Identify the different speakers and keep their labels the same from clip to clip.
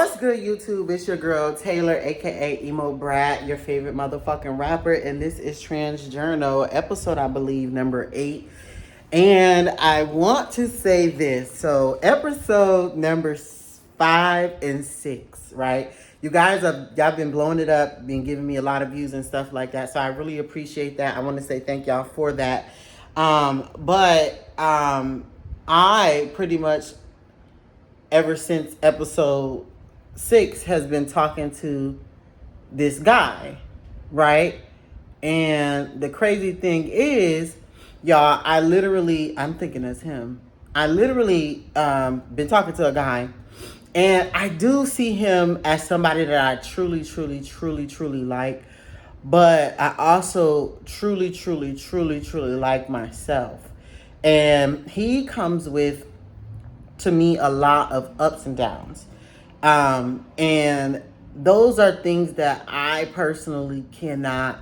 Speaker 1: What's good, YouTube? It's your girl Taylor, aka Emo Brat, your favorite motherfucking rapper, and this is TRANS-JORNAL, episode I believe number 8. And I want to say this. So, episode number 5 and 6, right? You guys y'all been blowing it up, been giving me a lot of views and stuff like that. So I really appreciate that. I want to say thank y'all for that. I pretty much ever since episode 6 has been talking to this guy, right? And the crazy thing is, y'all, I'm thinking it's him. I literally been talking to a guy, and I do see him as somebody that I truly like, but I also truly like myself. And he comes with, to me, a lot of ups and downs. And those are things that I personally cannot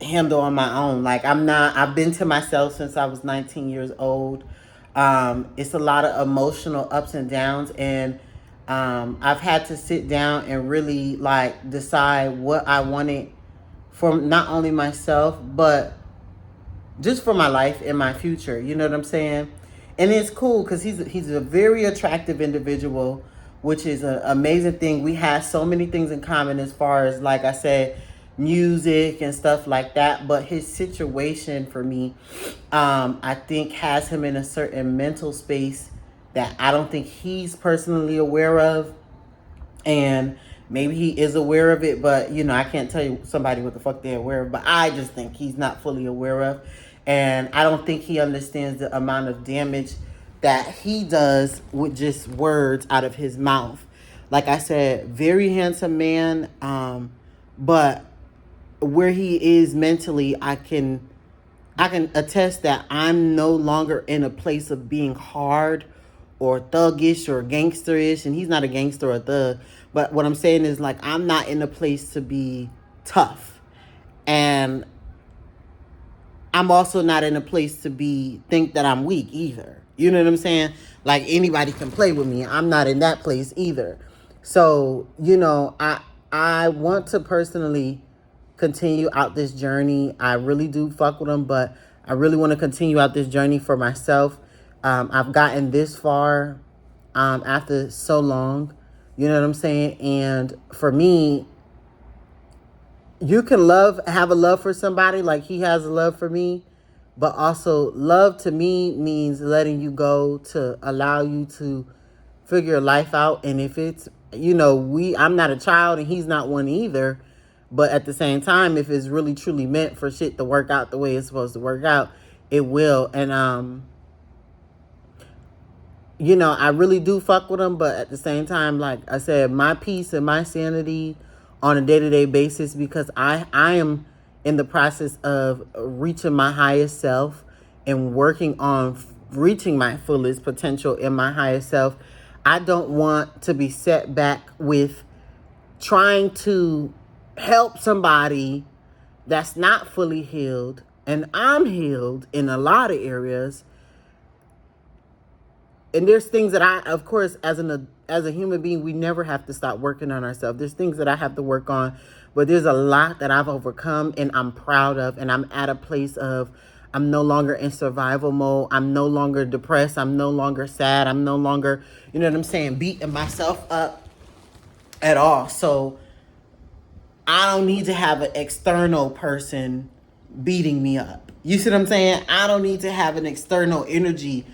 Speaker 1: handle on my own. Like, I've been to myself since I was 19 years old. It's a lot of emotional ups and downs, and I've had to sit down and really like decide what I wanted from not only myself, but just for my life and my future. You know what I'm saying? And it's cool because he's a very attractive individual, which is an amazing thing. We have so many things in common as far as, like I said, music and stuff like that. But his situation for me, I think, has him in a certain mental space that I don't think he's personally aware of. And maybe he is aware of it, but I can't tell you somebody what the fuck they're aware of. But I just think he's not fully aware of, and I don't think he understands the amount of damage that he does with just words out of his mouth. Like I said, very handsome man, but where he is mentally, I can attest that I'm no longer in a place of being hard or thuggish or gangsterish, and he's not a gangster or a thug. But what I'm saying is, like, I'm not in a place to be tough, and I'm also not in a place to think that I'm weak either. You know what I'm saying? Like, anybody can play with me. I'm not in that place either. So, I want to personally continue out this journey. I really do fuck with him, but I really want to continue out this journey for myself. I've gotten this far after so long. You know what I'm saying? And for me, you can have a love for somebody like he has a love for me, but also love to me means letting you go to allow you to figure your life out. And if it's, I'm not a child and he's not one either. But at the same time, if it's really truly meant for shit to work out the way it's supposed to work out, it will. And, I really do fuck with him. But at the same time, like I said, my peace and my sanity on a day-to-day basis, because I am in the process of reaching my highest self and working on reaching my fullest potential in my highest self. I don't want to be set back with trying to help somebody that's not fully healed, and I'm healed in a lot of areas. And there's things that I, of course, as a human being, we never have to stop working on ourselves. There's things that I have to work on, but there's a lot that I've overcome and I'm proud of. And I'm at a place of, I'm no longer in survival mode. I'm no longer depressed. I'm no longer sad. I'm no longer, you know what I'm saying, beating myself up at all. So I don't need to have an external person beating me up. You see what I'm saying? I don't need to have an external energy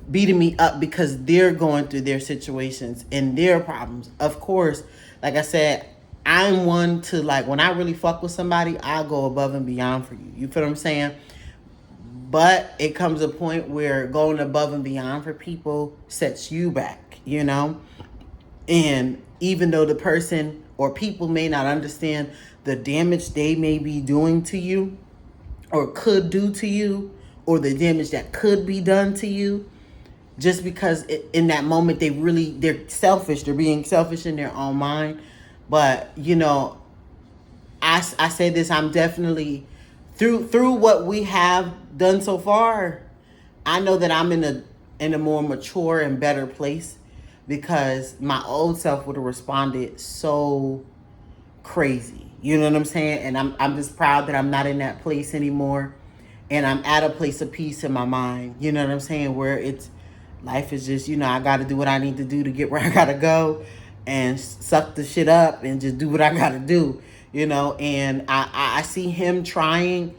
Speaker 1: beating me up because they're going through their situations and their problems. Of course, like I said, I'm one to, like, when I really fuck with somebody, I go above and beyond for you. You feel what I'm saying? But it comes a point where going above and beyond for people sets you back, And even though the person or people may not understand the damage they may be doing to you or could do to you, or the damage that could be done to you, just because in that moment they're selfish. They're being selfish in their own mind. But, I say this, I'm definitely, through what we have done so far, I know that I'm in a more mature and better place. because my old self would have responded so crazy. You know what I'm saying? And I'm just proud that I'm not in that place anymore. And I'm at a place of peace in my mind. You know what I'm saying? Where it's life is just, I gotta do what I need to do to get where I gotta go and suck the shit up and just do what I gotta do. And I see him trying,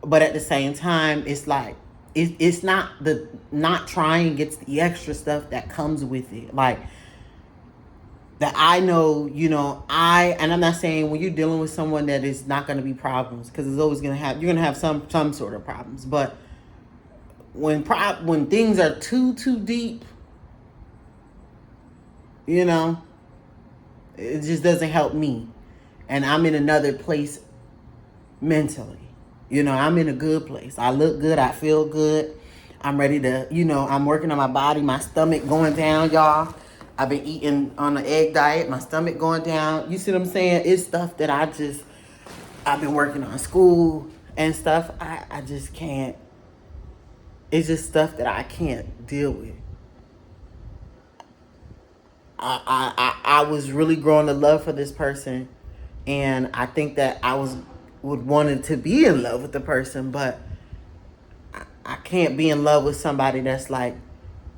Speaker 1: but at the same time, it's like it's not the not trying gets the extra stuff that comes with it. Like that I know, and I'm not saying when you're dealing with someone that is not going to be problems, because it's always going to have, you're going to have some sort of problems. But when things are too deep, it just doesn't help me. And I'm in another place mentally. I'm in a good place. I look good. I feel good. I'm ready to, I'm working on my body. My stomach going down, y'all. I've been eating on an egg diet. My stomach going down. You see what I'm saying? It's stuff that I've been working on school and stuff. I just can't. It's just stuff that I can't deal with. I was really growing a love for this person. And I think that would wanted to be in love with the person, but I can't be in love with somebody that's like,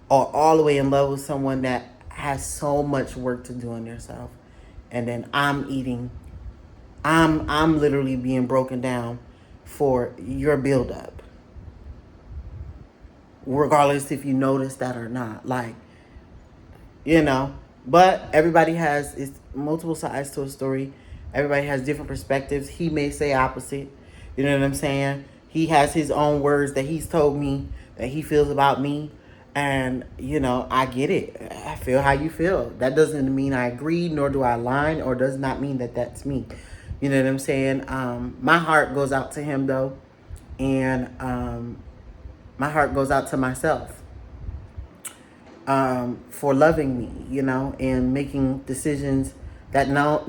Speaker 1: or all the way in love with someone that has so much work to do on yourself. And then I'm literally being broken down for your buildup. Regardless if you notice that or not. Like, but everybody has multiple sides to a story. Everybody has different perspectives. He may say opposite. You know what I'm saying? He has his own words that he's told me that he feels about me. And, I get it. I feel how you feel. That doesn't mean I agree, nor do I align, or does not mean that that's me. You know what I'm saying? My heart goes out to him, though. And my heart goes out to myself for loving me, and making decisions that are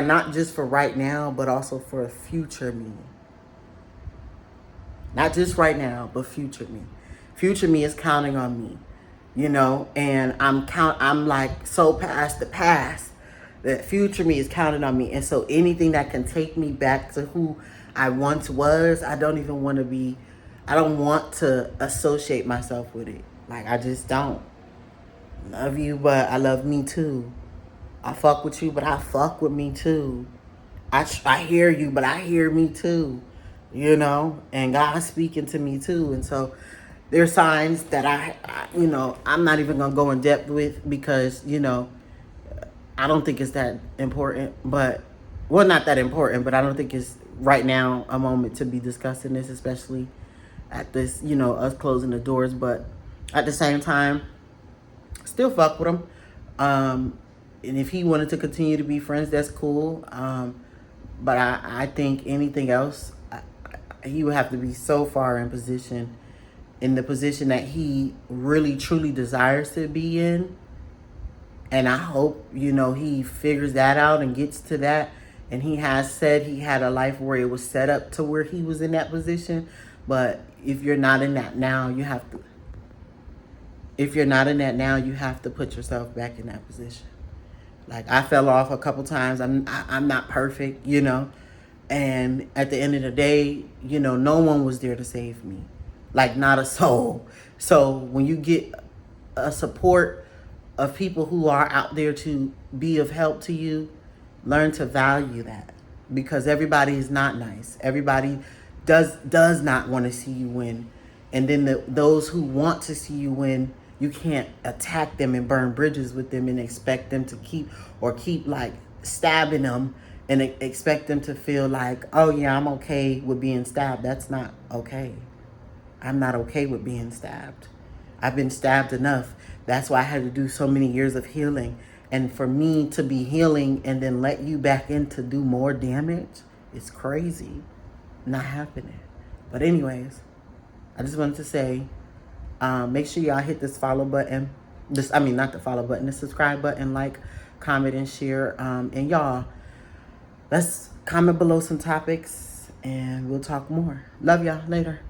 Speaker 1: not just for right now, but also for future me. Not just right now, but future me. Future me is counting on me, and I'm like so past the past that future me is counting on me. And so anything that can take me back to who I once was, I don't want to associate myself with it. Like, I just don't. Love you, but I love me too. I fuck with you, but I fuck with me too. I hear you, but I hear me too. And God's speaking to me too. And so there's signs that I'm not even going to go in depth with because, I don't think it's that important. But, well, not that important, but I don't think it's right now a moment to be discussing this, especially at this, us closing the doors. But at the same time, still fuck with him. And if he wanted to continue to be friends, that's cool. But I think anything else, he would have to be so far in the position that he really truly desires to be in. And I hope, he figures that out and gets to that. And he has said he had a life where it was set up to where he was in that position. But if you're not in that now, you have to. If you're not in that now, you have to put yourself back in that position. Like, I fell off a couple times. I'm not perfect, And at the end of the day, no one was there to save me. Like, not a soul. So when you get a support of people who are out there to be of help to you, learn to value that. Because everybody is not nice. Everybody does not want to see you win. And then those who want to see you win, you can't attack them and burn bridges with them and expect them to keep like stabbing them and expect them to feel like, oh yeah, I'm okay with being stabbed. That's not okay. I'm not okay with being stabbed. I've been stabbed enough. That's why I had to do so many years of healing. And for me to be healing and then let you back in to do more damage, it's crazy. Not happening. But anyways, I just wanted to say, make sure y'all hit this follow button. Not the follow button, the subscribe button, like, comment, and share. And y'all, let's comment below some topics and we'll talk more. Love y'all. Later.